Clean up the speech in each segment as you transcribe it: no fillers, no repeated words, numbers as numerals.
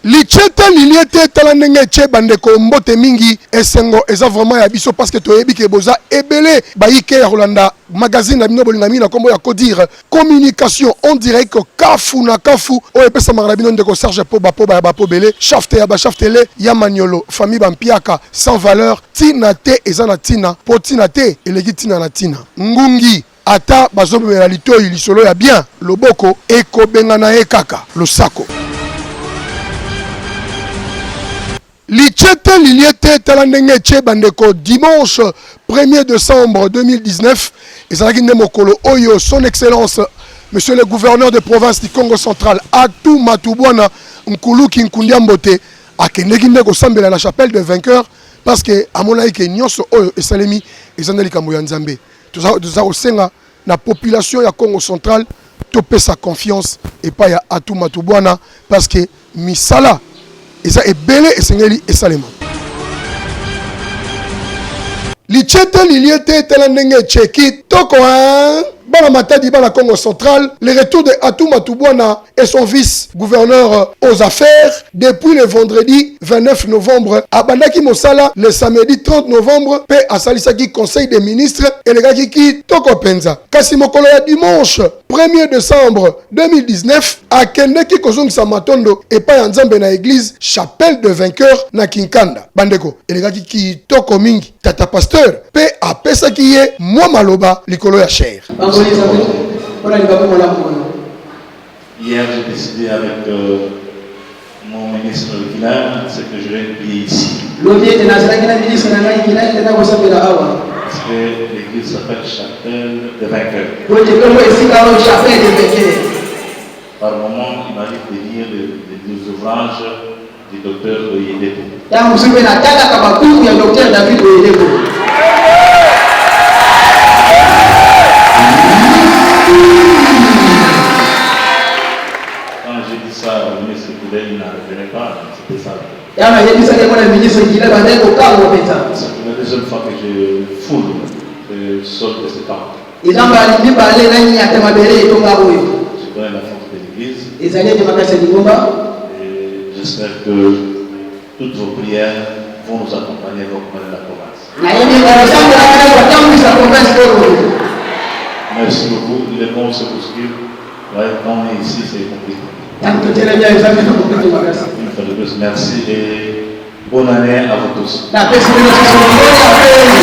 Lichete liliete talandenge che bandeko mbote mingi esengo eza vraiment ya biso parce que toyebi ke boza ebele baike ya Rolanda magazine na bino bolinga mina kombo ya kodire communication on dirait que kafu na kafu o epesa magana bino ndeko Serge po bapo bele shafte ya ba shaftele ya Maniolo famille bampiaka sans valeur tina te ezana tina po tina te elegi tina na tina ngungi ata bazobemela litoyi lisolo ya bien loboko ekobengana ekaka losako. Lichete liliete talandenge che bandeko dimanche 1er décembre 2019 ezalaki nde mokolo oyo son excellence monsieur le gouverneur de province du Congo central Atou Matubwana Nkuluki Nkundiambote akendeki nde kosambela na chapelle de vainqueur parce que amonaki ke nyonso oyo esalemi ezana likambo ya Nzambe toza kosenga na population ya Congo central topesa confiance epai ya Atou Matubwana parce que misala eza ebele esengeli esalema. Lichete liliete talandenge cheki toko bana matadi bana Congo central, le retour de Atou Matubwana et son vice-gouverneur aux affaires depuis le vendredi 29 novembre à Bandaki Mosala le samedi 30 novembre pe à Salisaki conseil des ministres et le gaki ki toko penza. Kasi mokolo ya dimanche 1er décembre 2019 à Kendeki kozongisa matondo et pa ya Nzambe na église chapelle de vainqueur na Kinkanda. Bandeko et le gaki ki toko mingi tata pasteur pe apesa ki ye mwa maloba likolo ya cher. Hier, j'ai décidé avec mon ministre Guilain, ce que je vais prier ici. Parce que l'église s'appelle Chapelle de Vainqueurs. Par moment, il m'arrive de lire des ouvrages du docteur Oyedepo. Le ministre Guilain n'arriverait pas, c'était ça. C'est la deuxième fois que je foule le sol de ce temple. Je connais la force de l'église et j'espère que toutes vos prières vont nous accompagner au coin de la province. Merci beaucoup, les mots se bousculent. Ouais, quand on est ici, c'est compliqué. Merci et bonne année à vous tous.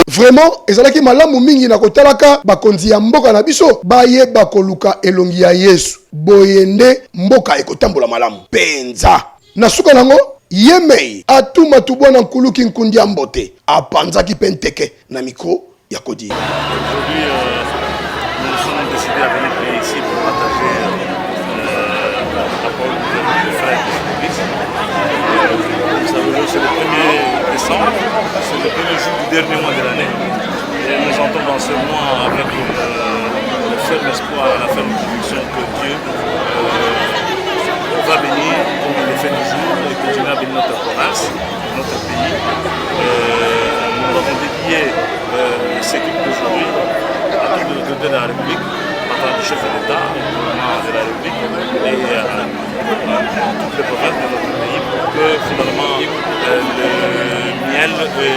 Vraiment, ezalaki malamu mingi na kotalaka bakonzi ya mboka na biso baye bakoluka elongi ya Yesu. Boyende mboka ekotambola malamu. Penza. Na suka nango Yemei Atou Matubwana Nkuluki Nkundiambote apanzaki penteke na micro ya Kodi. Aujourd'hui, nous sommes décidés à venir ici pour partager c'est le 1er décembre, c'est le premier jour du dernier mois de l'année. Et nous entrons dans ce mois avec le ferme espoir, la ferme conviction que Dieu va venir comme il le fait toujours et continuer à bénir notre province, notre pays. Nous avons dédié cette équipe d'aujourd'hui à tous les autorités de la République, à travers le chef de l'État, le gouvernement de la République et toutes les provinces de notre pays pour que finalement le miel et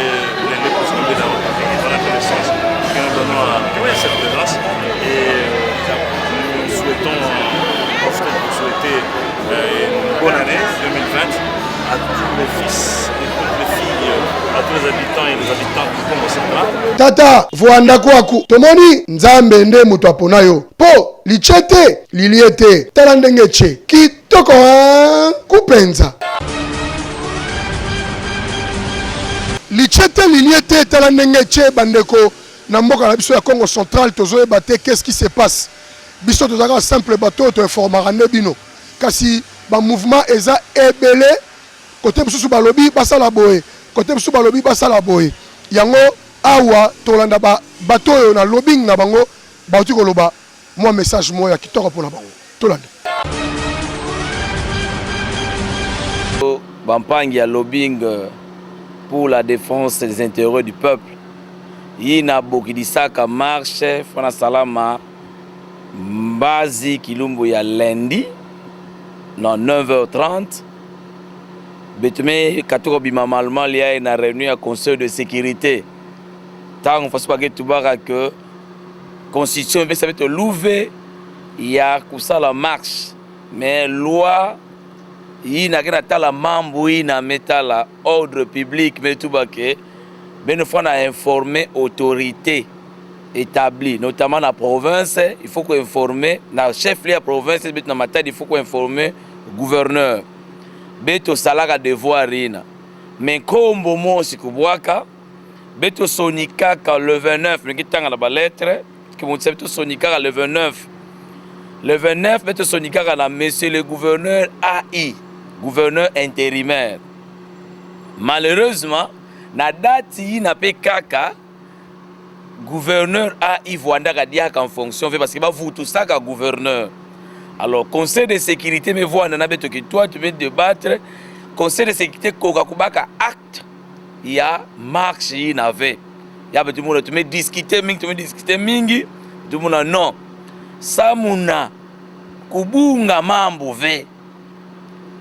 les possibilités dans notre pays, dans la connaissance que nous donnons à cette grâce. Et nous souhaitons, profitons pour souhaiter une bonne année 2020 à tous les fils et toutes les filles, à tous les habitants et les habitants du Congo central. Tata, voanda kwaku. Tomoni Nzambe nde mutu apona yo. Po lichete liliete talandenge che kitoko kupenza. Lichete liliete talandenge che bandeko na mboka na biso ya Congo central tozoyeba te qu'est-ce qui se passe. Biso tozaka simple bateau to informara ne bino. Kasi ba mouvement eza ebele côté biso balobi basala boye. Côté biso balobi basala boye. Yango awa tolanda ba bateau yo na lobbying na bango bauti koloba moi message moya kitoko pona bango. Tolanda. Bampangi ya lobbying pour la défense des intérêts du peuple. Yina Bokidisaka marche fana salama Mbazi Kilumbu ya lundi non 9h30 Betume katoko bimamalma liya na réunion à conseil de sécurité. Tant on fasse pas que tout bas que constitution ça va être louvé il y a ça la marche mais loi il n'a qu'à ta la mambo il n'a mettre la ordre public mais tout bas que ben fois on a informé autorité établie notamment la province il faut qu'on informer la chef de la province dans ma tête il faut qu'on informer gouverneur beto salaka devoir rina mais comme mo sikubwaka beto sonika le 29 mais qui tanga la lettre que mon beto sonika le 29 beto sonika la monsieur le gouverneur AI gouverneur intérimaire malheureusement na date yi na pe kaka gouverneur AI voanda ka dia en fonction parce que ba vous tout ça ka gouverneur. Alors, conseil de sécurité, mais voilà, toi, tu veux débattre. Conseil de sécurité, Kokakubaka acte, il y a marche, il y avait. Il y a tout le monde, tu veux discuter, mingi, tout le monde, non. Samuna, Kubunga mambo ve.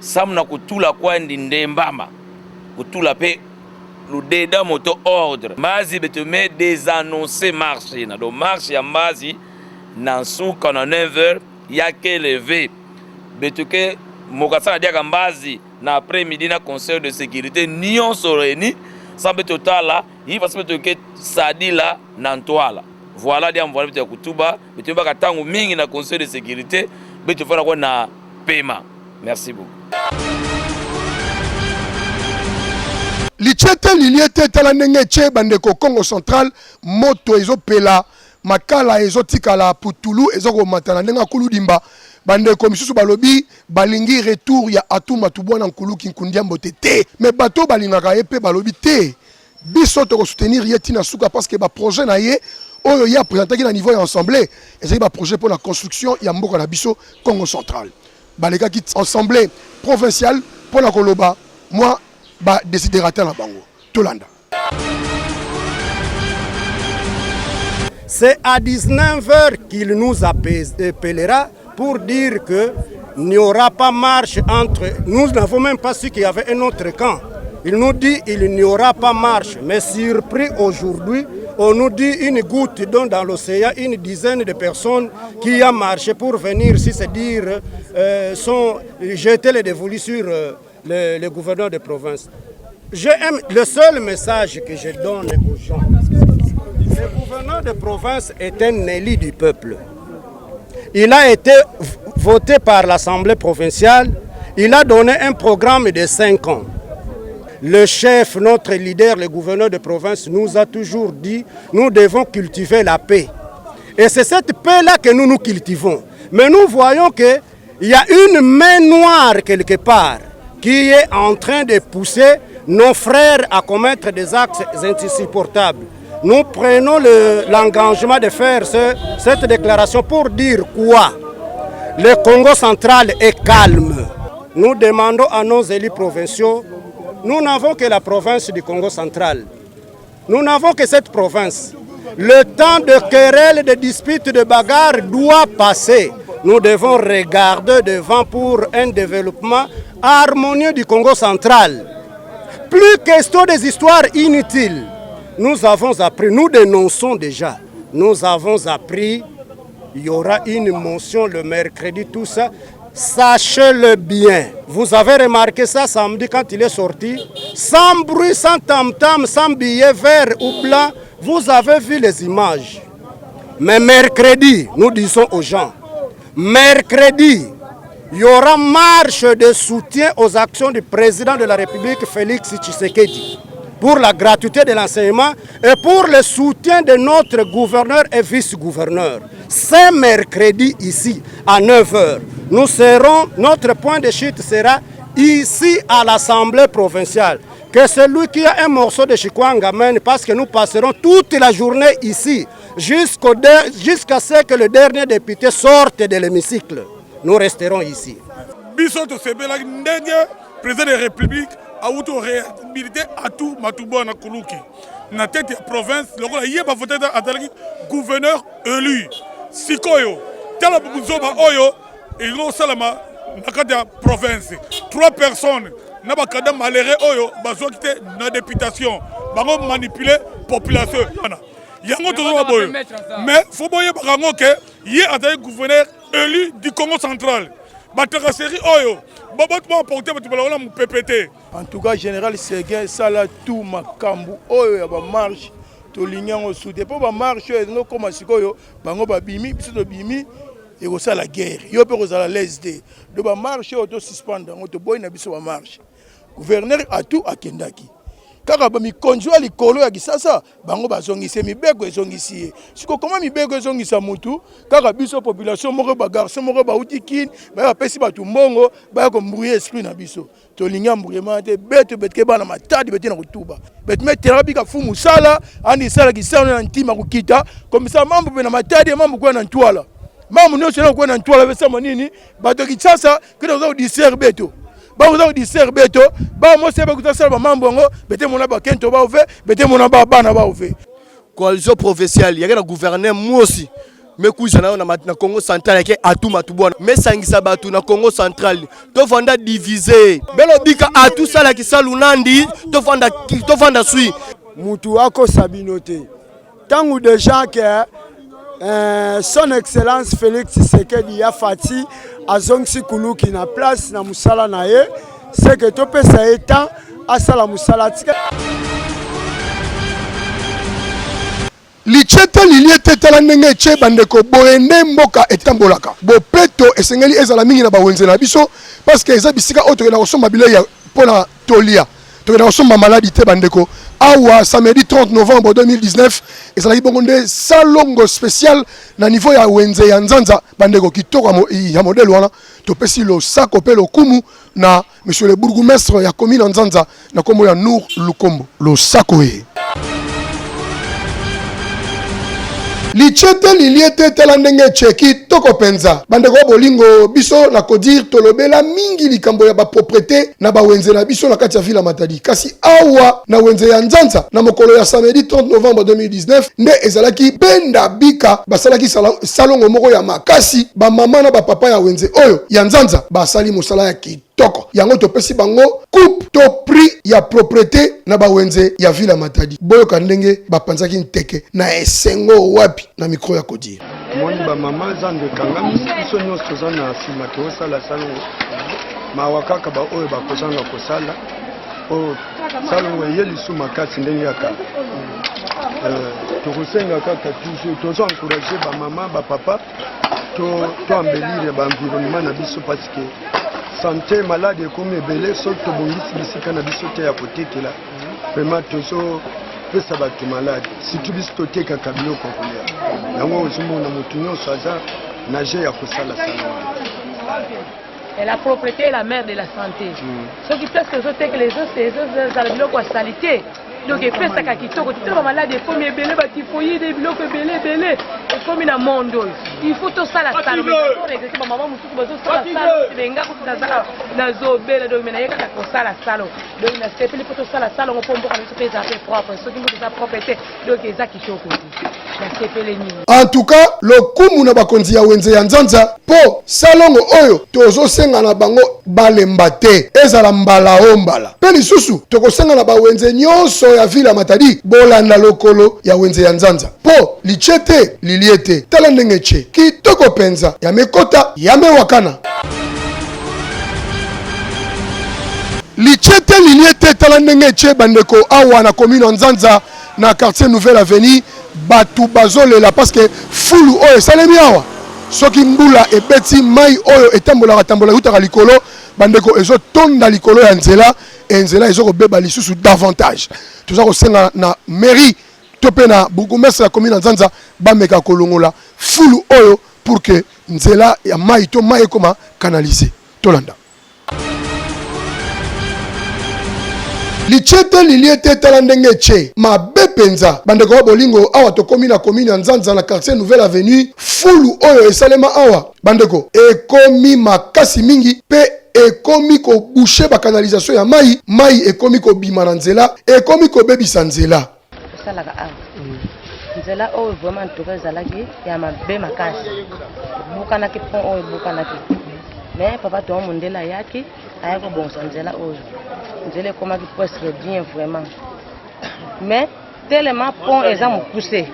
Samuna kutula kwa ndindembama. Kutula pe, l'udeda moto ordre. Mazi, tu mets des annoncés marche. Donc, marche, il y a mazi, nansou, quand on 9h. Il y a que levé. Betuke Mokasa dia kambazi na après-midi na conseil de sécurité nion soreni sans total là il va se mettre que sadi là nantwala voilà dia mvola bitu kutuba bitu baka tangu mingi na conseil de sécurité bitu fana kwa na paiement. Merci beaucoup. Lichete liliete talanenge che bandeko Congo central moto ezopela makala ezotikala putulu ezoko matana ndenga kuludimba bandeko misusu balobi balingi retour ya Atuma Tubwana nkulu kinkundiambo te mais bato balingaka epe balobi te biso to soutenir yeti na suka parce que ba projet na ye oyo ya présenter na niveau ya assemblée ezali ba projet pour la construction ya mboka na biso Congo central baleka ki assemblée provinciale pour la koloba moi ba déciderateur na bango tolanda. C'est à 19h qu'il nous appellera pour dire qu'il n'y aura pas marche entre... Nous n'avons même pas su qu'il y avait un autre camp. Il nous dit qu'il n'y aura pas marche. Mais surpris aujourd'hui, on nous dit une goutte d'eau dans l'océan, une dizaine de personnes qui ont marché pour venir, si c'est dire, jeter les dévolus sur le gouverneur de province. Le seul message que je donne aux gens, le gouverneur de province est un élu du peuple. Il a été voté par l'Assemblée provinciale. Il a donné un programme de 5 ans. Le chef, notre leader, le gouverneur de province, nous a toujours dit nous devons cultiver la paix. Et c'est cette paix-là que nous cultivons. Mais nous voyons qu'il y a une main noire quelque part qui est en train de pousser nos frères à commettre des actes insupportables. Nous prenons l'engagement de faire cette déclaration pour dire quoi? Le Congo central est calme. Nous demandons à nos élus provinciaux, nous n'avons que la province du Congo central. Nous n'avons que cette province. Le temps de querelle, de disputes, de bagarres doit passer. Nous devons regarder devant pour un développement harmonieux du Congo central. Plus question des histoires inutiles. Nous avons appris, nous dénonçons déjà, nous avons appris, il y aura une motion le mercredi, tout ça, sachez-le bien. Vous avez remarqué ça samedi quand il est sorti, sans bruit, sans tam-tam, sans billet vert ou blanc, vous avez vu les images. Mais mercredi, nous disons aux gens, mercredi, il y aura marche de soutien aux actions du président de la République, Félix Tshisekedi, pour la gratuité de l'enseignement et pour le soutien de notre gouverneur et vice-gouverneur. C'est mercredi ici, à 9h. Nous serons, notre point de chute sera ici à l'Assemblée provinciale. Que celui qui a un morceau de chikwanga mène, parce que nous passerons toute la journée ici, jusqu'à ce que le dernier député sorte de l'hémicycle. Nous resterons ici. Bisoto Sebela, président de la République, a auto-réhabilité à tout Matouba na Kuluki. Na tête de la province, le yeba voté à gouverneur élu. Sikoyo, Tala Buzoba Oyo, et Salama, na province. 3 personnes na bakada malheureux oyo bazwaki te na députation bango manipuler population yango tozoba boyo mais faut boyebaka yango ke ye azali gouverneur élu du Congo central batakaseri oyo bato baporte bato balakola mu PPT. En tout cas général Seguin sala tout makambu oyo ya bamarche tolinyango soute po bamarche oyo ezokoma sikoyo bango babimi biso tobimi ekosala guerre yo mpe kozala lesde do bamarche oyo tosuspendre yango toboyi na biso bamarche gouverneur atu akendaki kaka bamikonzi ya likolo ya kisasa bango bazongisi mibeko ezongisi ye siko koma mibeko ezongisa mutu kaka biso population moko bagarçon moko bauti kini bapesi bato mbongo baya kombrouiller esprit na biso tolinga mbrouillement te beto betike bana matadi bete na kutuba betime thérapie ka fu musala andi sala kisana na ntima kukita komisa mambo pe na matadi mambo kwa na ntwala mambo nyonso na kwa na ntwala besa manini bato kisasa kina zo diser beto bazo diser beto ba mo sebe kutasala ba mambo ngo bete mona ba kento ba ove bete mona ba bana ba ove coalition provinciale yaka na gouverneur mosi mekuza na Congo central yake atu matubona mesangisa batu na Congo central to fanda diviser belo bika atu sala kisalu nandi to fanda sui mutu ako sabinote tangu déjà que son excellence Félix Tshisekedi ya fati azongsi kuluki na place na musala na ye c'est que to pesa eta asala musala tika lichete liliete tala ndenge che bandeko boende mboka etambolaka bopeto esengeli ezala mingi na bawenze na biso parce que eza bisika oto na kosomba bilei pona tolia to na kosomba maladi te bandeko awa samedi 30 novembre 2019 ezalaki bongo nde salongo spécial na niveau ya wenze ya nzanza bandeko kitoko ya modèle wana topesi lo sako pe lo kumu na monsieur le bourgmestre ya commune nzanza na kombo ya Nour Lukombo lo sako e lichete liliete tala ndenge cheki toko penza bandeko bolingo biso na kodir tolobela mingi likambo ya ba propriété na ba wenze na biso na kati ya vila Matadi kasi awa na wenze ya nzanza na mokolo ya samedi 30 novembre 2019 nde ezalaki benda bika basalaki salongo moko ya makasi ba mama na ba papa ya wenze oyo ya nzanza basali mosala ya kitoko yango topesi bango coupe to prix ya propriété na ba wenze ya vila Matadi boyo kandenge bapanzaki nteke na esengo wapi na micro ya Kodir moni ba mama zande kangami biso nyonso za na sima to sala salongo mawakaka ba oyo bakozanga kosala o salongo yeli suma kati ndenge yaka tokosenga kaka toujours tozo encourager ba mama ba papa to embellir ba environnement na biso parce que santé malade comme ebele so to bongisi bisika na biso te ya kotekela vraiment tozo pesa bato malade surtout biso totekaka biloko kolia yango ozomona motu nyonso aza nage ya kosala salongo. Et la propriété est la mère de la santé. Ce qui fait que les autres, c'est la biloko à salité. Donc, il fait ça qui toque. Tu es malade, il faut me belé, il faut y des biloko belé. Il faut me monde. Il faut tout ça la salle. Mais maman, il faut ça la salle. Les gars, il faut na zobela donc mais yaka ko sala salo donc na sepeli poto sala salo on peut mboka na sepeli za propre ce qui nous sa propriété donc eza kitoko na sepeli ni en tout cas le kumu na bakonzi ya wenze ya nzanza po salongo oyo tozo senga na bango balemba te ezala mbala ombala pe lisusu tokosenga na bawenze nyonso ya vila Matadi bolanda lokolo ya wenze ya nzanza po lichete liliete tala ndenge che kitoko penza ya mekota ya mewakana lichete liliete tala ndenge che bandeko awa na commune nzanza na quartier Nouvelle Avenue batu bazolela parce que fulu oyo salemi awa soki mbula ebeti mai oyo etambola utaka likolo bandeko ezo tonda likolo ya nzela enzela ezo kobeba lisusu davantage toza kosenga na mairie to pe na bourgmestre ya commune nzanza bameka kolongola fulu oyo pour que nzela ya mai to mai ekoma canaliser tolanda lichete liliete tala ndenge che mabe penza bandeko bolingo awa tokomi na commune ya nzanza na quartier Nouvelle Avenue fulu oyo esalema awa bandeko ekomi makasi mingi pe ekomi ko boucher ba canalisation ya mai ekomi ko bima na nzela ekomi ko bebisa nzela salaka awa nzela oyo vraiment toka ezalaki ya mabe makasi bukanaki pont oyo bukanaki mais papa to mondela yaki ayako bonsa nzela oyo nzela ekomaki presque bien vraiment. Mais tellement pont eza mokuse,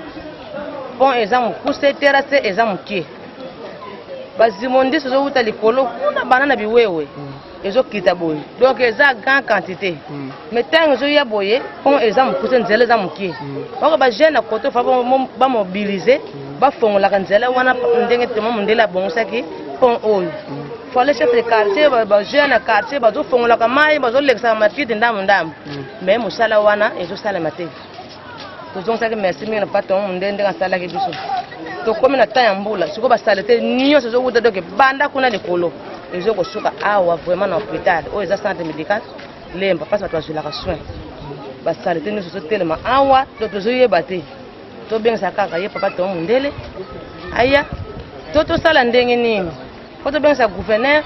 pont eza mokuse, terrasse eza mokie. Bazimondisi ezowuta likolo kuna bana na biwewe ezokita boye, donc eza grande quantité. Mais ntango ezoya boye pont eza mokuse, nzela eza mokie. Oko bagene na koto fa bamobilize bafongolaka nzela wana ndenge tema mondele abongosaki pont oyo. Fallait chef de quartier, bagene na quartier bazofongolaka mai bazolekisaka matiti ndamu. Mais mosala wana ezosalema te. Tozongaki merci mingi na patron mondende asalaki biso. Tokomi na temps ya mbula siko basalite nyonso ezokuta donc banda kuna likolo ezokosuka awa vraiment na hôpital oyo eza centre médical lemba mpasi bato bazwelaka soin basalite nyonso ezotelema awa to tozoyeba te tobengisa kaka ye papa tomo mondele aya to tosala ndenge nini po tobengisa gouverneur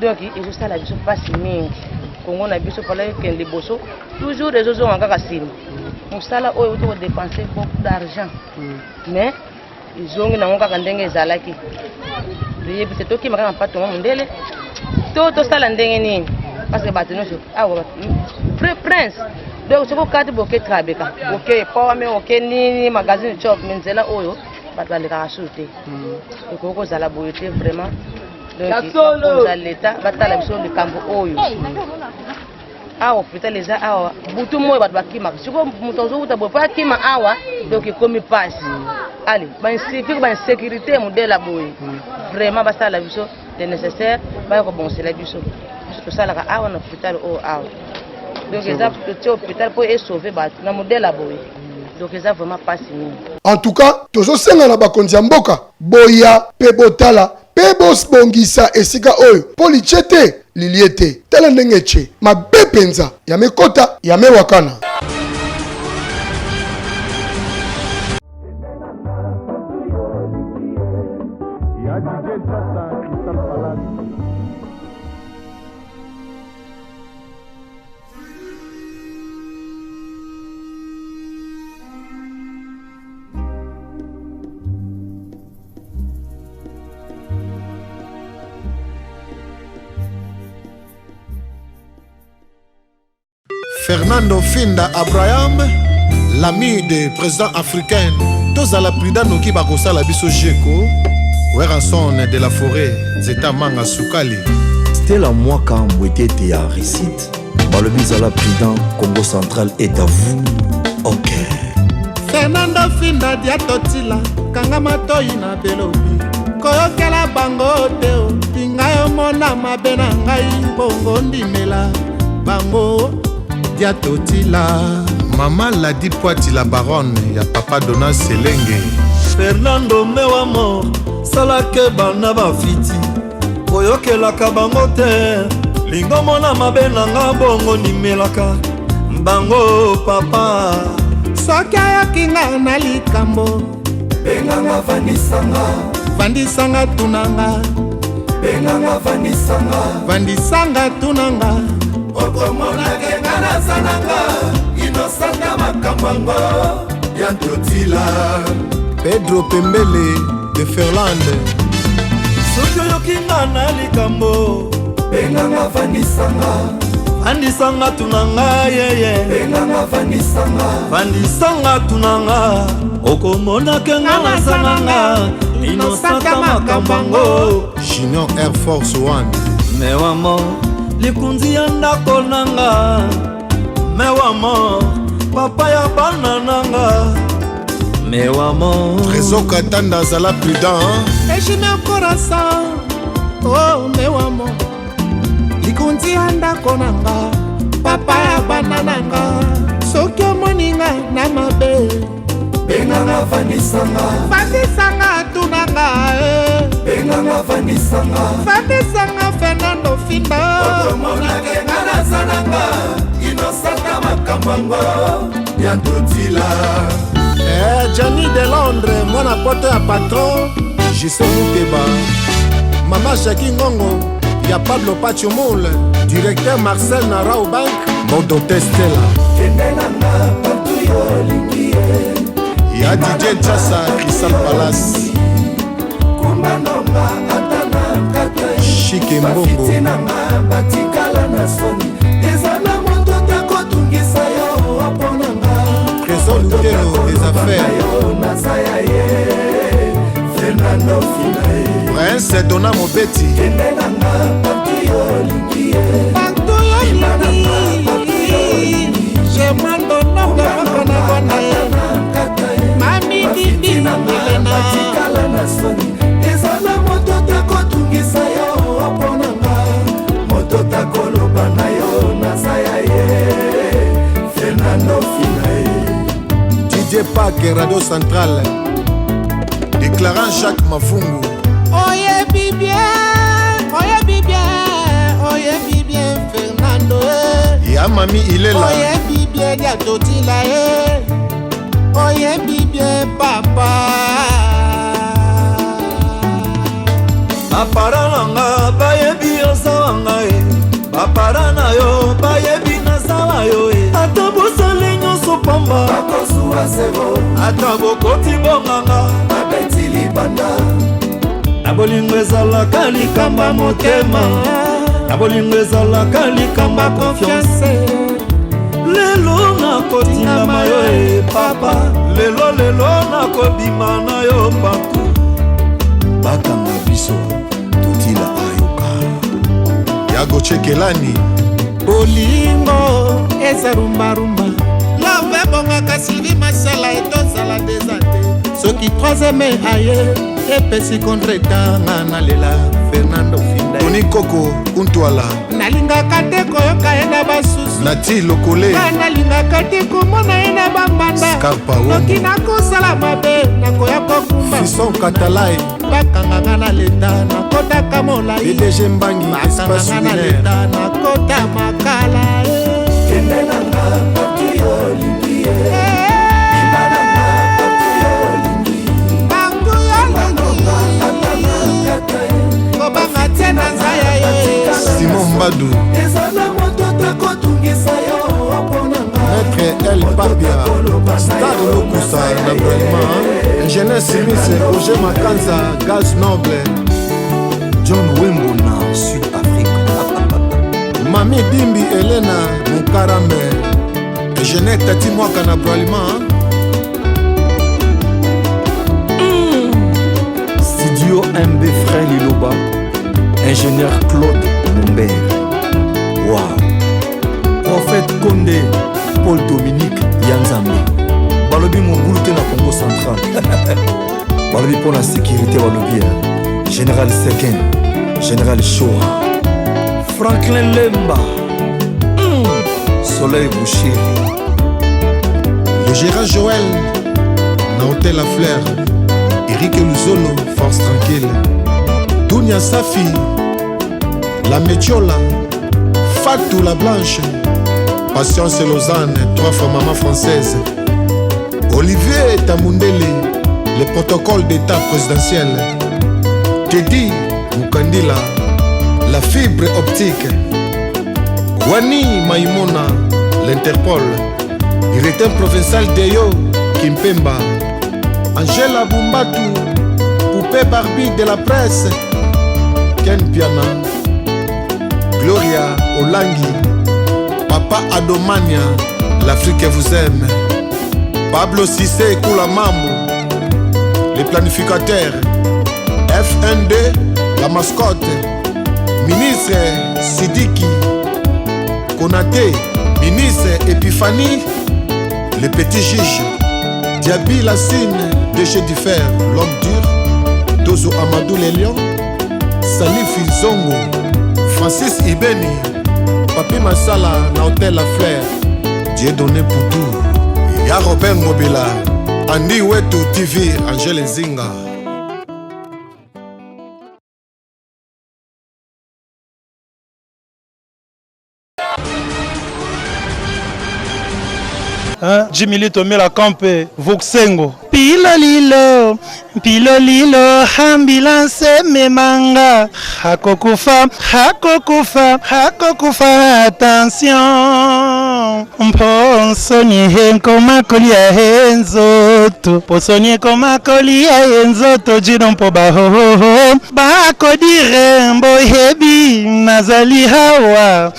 donc ezosala biso mpasi mingi kongo na biso pala ekende liboso toujours ezozonga kaka nsima mosala oyo tokodepense beaucoup d'argent mais izongi nango kaka ndenge ezalaki yebi te tokima kaka mpato mo mondele to tosala ndenge nini parce que bato nyonso awa prince donc soko kati boke trabeka oke pome oke nini magazine shop me nzela oyo bato balekaka susu te ekoki kozala boye te vraiment donc oza leta batala biso likambo oyo awa hôpital eza awa butu moyo bato bakimaka siko moto azowuta boye po akima awa donc ekomi pasi allez bainsécurité bainsécurité modèle boye vraiment basala biso le nécessaire bayokobonsela biso tosalaka awa na hôpital oyo awa donc eza totie hôpital po esauve bato na modèle boye donc eza vraiment pasi mingi. En tout cas tozosenga na bakonzi ya mboka boya pe botala pe bosbongisa esika oyo po litie te lilie te tala ndenge tie mabe mpenza ya mekota ya mewakana. Fernando Finda Abraham, l'ami des présidents africains, tous à la prida noki bakosala biso jeko, Weranson de la forêt, Zeta Manga Soukali. Stella Mwaka Mwetete à Récite, Balobi à la prida Congo central est à vous. Ok. Fernando Finda Diatotila, Kangamato ina belobi, Koyokela bango teo, Tingayo mona mabena ngai, Bongo ndimela, bango. Diatotila Maman l'a dit poiti la baronne ya papa Dona Selenge Fernando Mewamo Salake bana bafiti Koyokelaka bango te Lingo mona mabenanga bongo nimelaka Bango papa Soki ayokinga na likambo Benganga vandisanga Vandisanga tunanga Benganga vandisanga Vandisanga tunanga Okomonake ngana sananga Inosanga makambango Diatotila Pedro Pembele de Ferlande Soki oyokinga na likambo Benganga vandisanga Vandisanga tunanga yeye Benganga vandisanga Vandisanga tunanga Okomonake ngana sananga Inosanga makambango Junior Air Force One Mewamo likunzi ya ndako nanga Mewamo papa ya bana nanga Mewamo Trésor Katanda zala prudent Et je me corazon Oh Mewamo likunzi ya ndako nanga papa ya bana nanga soki omoninga na mabe Benganga vandisanga vandisanga tunanga Benganga vandisanga vandisanga Fernando Finda Okomonake ngana sananga Inosanga makambango Diatotila Johnny de Londres mwana poto ya patron Jesse Mouteba Mama Jackie Ngongo ya Pablo Pachumul Directeur Marcel Narao Bank Modo Testela Kendenanga patu yo lingie ya DJ Chassa Crystal Palace Kumbanonga atana kata Chike Mbongo Bafitinanga batikala na soni Ezana affaires. Fernando Finae Prince Dona Mobeti Je m'endonne Mami Didi Elena ezala moto takotungisa yo oponanga moto takoloba na yo nazaya ye Fernando Finae Didier Pake Radio Centrale déclarant Jacques Mafungu Oyebi bien Fernando ya mami Ilela Oyebi bien Diatotila Oyebi bien papa Aparanga bayebi osawanga Bapara na yo bayebi nasawa yo Ata bosale nyonso pamba Bakosuwa zero Ata bokoti bonganga Babeti libanda Nabolingo ezalaka likamba motema Nabolingo ezalaka likamba confiance Lelo nakotingama yo papa Lelo nakobima na yo papu bakanga biso totila ayoka Yago Chekelani Bolingo eza rumba Love bongaka sili masala etozala desate Soki troisième aye epesi kontretanga nalela Fernando Finda Tony Koko Untwala nalingaka te koyoka ye na basusu Nati Lokole nalingaka te komona ye na bambanda noki nakosala mabe nakoya kokumba Fisson Katalai bakanganga na leta nakotaka molai PDG Mbangi Espace bakanganga na leta nakota makala Kendelanga patu yo lingie Simon Mbadou Maître El Papia Star Lokusa Nabralima Ingénieur Simis Roger Makanza Gaz Noble John Wembo na Sud-Afrique Mami Dimbi Elena Mukarame Ingénieur Tati Mwaka Nabralima Studio MB Frère Liloba Ingénieur Claude Mumbert. Wow. Prophète Condé, Paul Dominique Yanzambi. Balobi Mongoulouté na Congo central. Balobi pour la sécurité Balobi. Général Seken, Général Shoah. Franklin Lemba. Soleil Boucher. Le gérant Joël Naotel La Fleur. Eric Luzolo, Force Tranquille. Dunia Safi, La Métiola, Fatou La Blanche, Patience Lausanne, 3 fois maman française, Olivier Tamundele, le protocole d'état présidentiel, Teddy Mukandila, la fibre optique, Wani Maïmona, l'Interpol, directeur provincial d'Eyo, Kimpemba, Angela Bumbatu, Poupée Barbie de la presse, Ken Piana, Gloria Olangi, Papa Adomania, l'Afrique vous aime, Pablo Cissé Koula Mambo, les planificateurs, FN2, la mascotte, ministre Sidiki, Konaté, ministre Epiphanie, les petits juges, Diaby Lassine, Déchet du fer, l'homme dur, Dozo Amadou les lions, Salif Zongo, Francis Ibeni, Papi Masala, Naotel La Fleur, Dieu donné pour tout. Ya Robert Mobila, Andy Wetu TV, Angèle Nzinga. Jimili Tomela Kampe, Voxengo. Pilolilo, ambulance memanga. Hakokufa, attention. Mponsonye henko makolia henzoto. Posonye ko makolia henzoto jinompo bahoho. Bako dirembo hebi nazali hawa.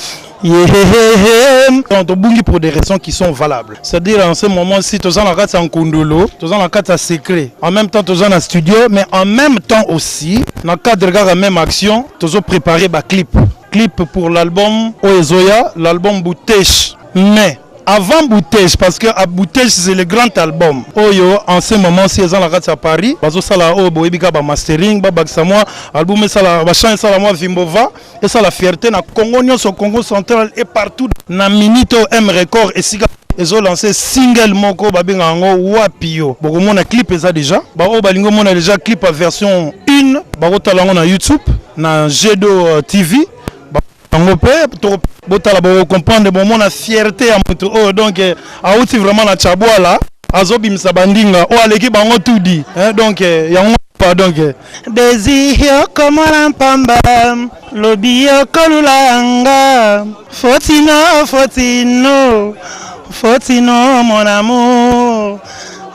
On te pour des raisons qui sont valables. C'est-à-dire en ce moment-ci, tu as la carte en kundolo, tu as la carte à secret. En même temps, tu as un studio, mais en même temps aussi, dans le cadre de la même action, tu as préparé un clip. Clip pour l'album Oezoya, l'album Boutèche. Mais avant Boutèche, parce que Boutèche c'est le grand album. Oyo, en ce moment, si ils ont la radio à Paris, bazo sala o boebika ba mastering, ba baksamwa, album sala ba chant sala moi Vimbova, et ça la fierté na Congo nyonso Congo central et partout na Minito M Record et siga ils ont lancé single moko babenga ngo Wapio. Boko mona clip ça déjà. Ba o balingo mona déjà clip à version 1, ba ko talango na YouTube, na Gedo TV. Vous comprendre bon la fierté à moto oh donc a outi vraiment na chabwa là azobi msabandinga oh aleki bango tout dit donc yango pas donc désir comme la pamba lobby kolulanga fotino mon amour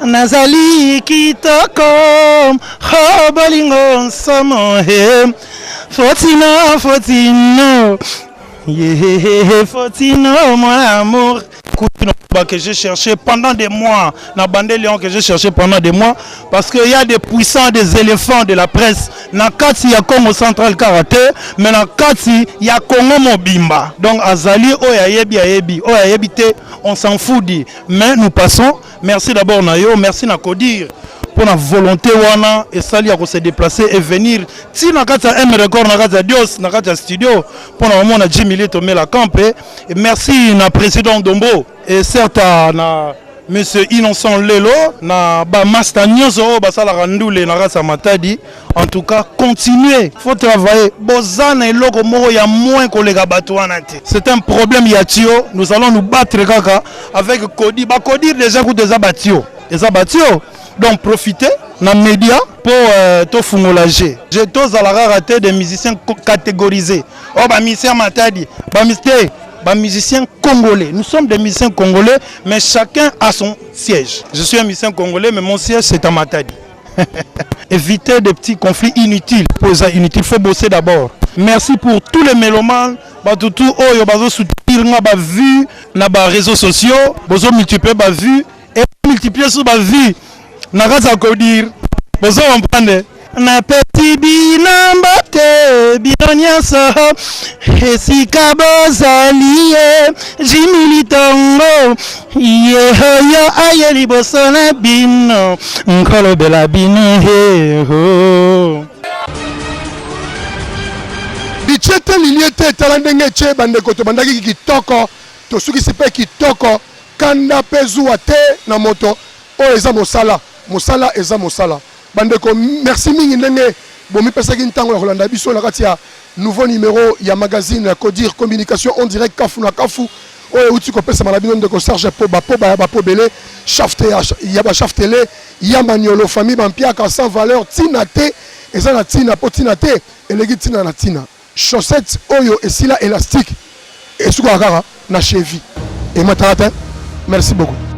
nazali kitoko oh bolingo somo he Fotino, yeah, Fotino, mon amour. Que j'ai cherché pendant des mois, na bande Léon que j'ai cherché pendant des mois, parce qu'il y a des puissants, des éléphants de la presse. Na kati ya Congo Central Karaté, mais na kati ya Congo Mobimba. Donc Azali, Oyayebi, te, on s'en fout dit. Mais nous passons. Merci d'abord Nayo, merci Nakodir. Pour la volonté wana et sali à se déplacer et venir si na kata M Record na kata Dios na kata studio pour le moment na 10 000 tomber la camp et merci na président Dombo et certes na monsieur Innocent Lelo na ba master nyozo ba sala randule na kata Matadi en tout cas continuez faut travailler bozana et logo moko ya moins kolega bato wana te c'est un problème ya tio nous allons nous battre kaka avec Cody ba Cody déjà ku des abatio donc profitez dans les médias pour tout fumolager. J'ai tous à la rareté des musiciens catégorisés. Oh, bah, musicien Matadi, bah, musicien congolais. Nous sommes des musiciens congolais, mais chacun a son siège. Je suis un musicien congolais, mais mon siège c'est à Matadi. Éviter des petits conflits inutiles. Pour ça, inutile, il faut bosser d'abord. Merci pour tous les mélomanes. Tout oh, yo bazo soutenir na ba vue na ba réseaux sociaux, bazo multiplier ba vue et multiplier sur ba vue. Nakaza kodir bozo comprendre na petit binambote binonyaso esika bozalie jimilitongo yehoyo ayeli bosona bino nkolo bela bino ho bichete liliete talandenge che bandeko to bandaki kitoko to suki sipe kitoko kanda pezuwa te na moto o eza mosala Mosala eza mosala. Bandeko merci mingi ndenge bomi pesaki ntango ya kolanda biso na kati ya nouveau numéro ya magazine Codir communication en direct kafu na kafu oyo uti ko pesa malabino ndeko Serge Poba ya ba pobele shafte ya ba shaftele ya maniolo famille bampiaka sans valeur tina te eza na tina po tina te elegi tina na tina chaussette oyo esila élastique esuka kaka na cheville et matata merci beaucoup.